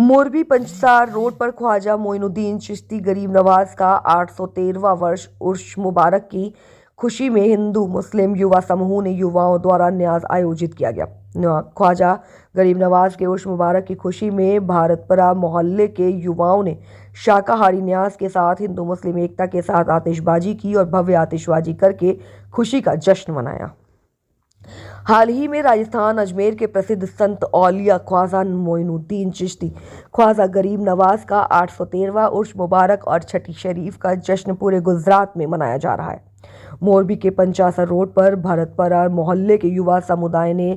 Morbi पंचसार road पर ख्वाजा मोइनुद्दीन चिश्ती गरीब नवाज का 813वां वर्ष उर्स मुबारक की खुशी में हिंदू मुस्लिम युवा समूह ने युवाओं द्वारा न्याज आयोजित किया गया। ख्वाजा गरीब नवाज के उर्स मुबारक की खुशी में भारतपुरा मोहल्ले के युवाओं ने शाकाहारी न्याज के साथ हिंदू मुस्लिम एकता के साथ आतिशबाजी की और भव्य आतिशबाजी करके खुशी का जश्न मनाया। हाल ही में राजस्थान अजमेर के प्रसिद्ध संत औलिया ख्वाजा मोइनुद्दीन चिश्ती ख्वाजा गरीब नवाज का 813वां उर्स मुबारक और छठी शरीफ का जश्न पूरे गुजरात में मनाया जा रहा है। मोरबी के पंचासर रोड पर भारतपुरा मोहल्ले के युवा समुदाय ने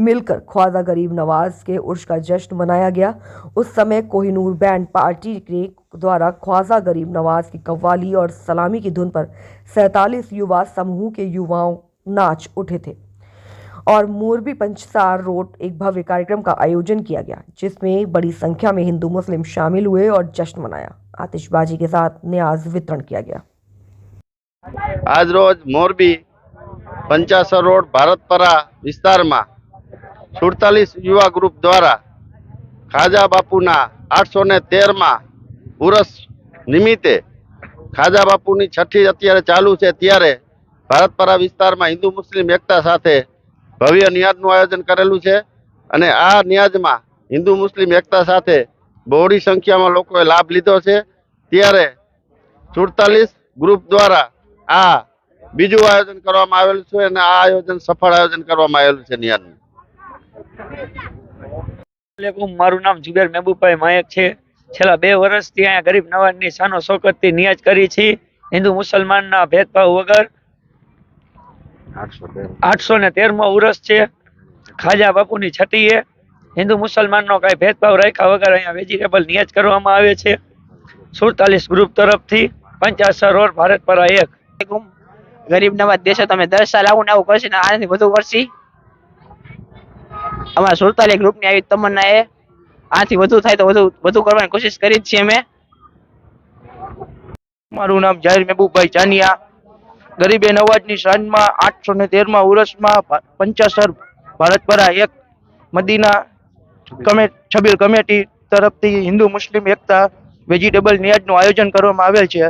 मिलकर ख्वाजा गरीब नवाज के उर्स का जश्न मनाया गया। उस समय कोहिनूर बैंड पार्टी के द्वारा ख्वाजा गरीब नवाज की कव्वाली और सलामी की धुन पर 47 युवा समूह के युवाओं नाच उठे थे और मोरबी पंचसार रोड एक भव्य कार्यक्रम का आयोजन किया गया, जिसमें बड़ी संख्या में हिंदू मुस्लिम शामिल हुए और जश्न मनाया। आतिशबाजी के साथ न्याज वितरण किया गया। आज रोज मोरबी पंचासर रोड भारतपुरा विस्तार में 47 युवा ग्रुप द्वारा खाजा बापूना 813 उरस निमित्ते खाजा बापूनी छठी अत्यारे चालू है त्यारे भारतपुरा विस्तार में हिंदू मुस्लिम एकता साथे भव्य न्याजનું આયોજન કરેલું છે અને આ ન્યાજમાં હિન્દુ મુસ્લિમ એકતા સાથે બહોળી સંખ્યામાં લોકોએ લાભ લીધો છે। ત્યારે 47 ગ્રુપ દ્વારા આ બીજું આયોજન કરવામાં આવેલું છે અને આ આયોજન સફળ આયોજન કરવામાં આવેલું છે ન્યાજનું। મારું નામ જુબેર મહેબૂબભાઈ માયક છે। છેલ્લા 2 વર્ષથી અહીંયા ગરીબ નવાજની શાનો શૌકતથી ન્યાજ કરી છે। હિન્દુ મુસલમાનના ભેદભાવ વગર 813મો ઉરસ છે। ખાજા બાપુની છઠ્ઠી છે। હિન્દુ મુસલમાનનો કઈ ભેદભાવ રાખ્યા વગર અહીંયા વેજીટેબલ ન્યાજ કરવામાં આવે છે। 47 ગ્રુપ તરફથી 50 રોડ ભારતપરા 1 ગરીબ નવાજ દેશે તમે 10 સાલ આવું ને આવું કરશે ને આનાથી વધુ કરશી। અમારા 47 ગ્રુપની આવી તમન્ના એ આનાથી વધુ થાય તો વધુ કરવાની કોશિશ કરી જ છે અમે। મારું નામ જાહિર મહેબૂબભાઈ ચાનિયા। ગરીબે નવાજની શાનમાં 813મા ઉરસમાં પંચાસર ભારતપરા 1 મદીના છબીલ કમિટી તરફથી હિન્દુ મુસ્લિમ એકતા વેજીટેબલ ન્યાજનું આયોજન કરવામાં આવેલ છે।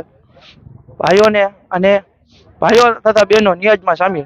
ભાઈઓ તથા બહેનો ન્યાજમાં સામેલ।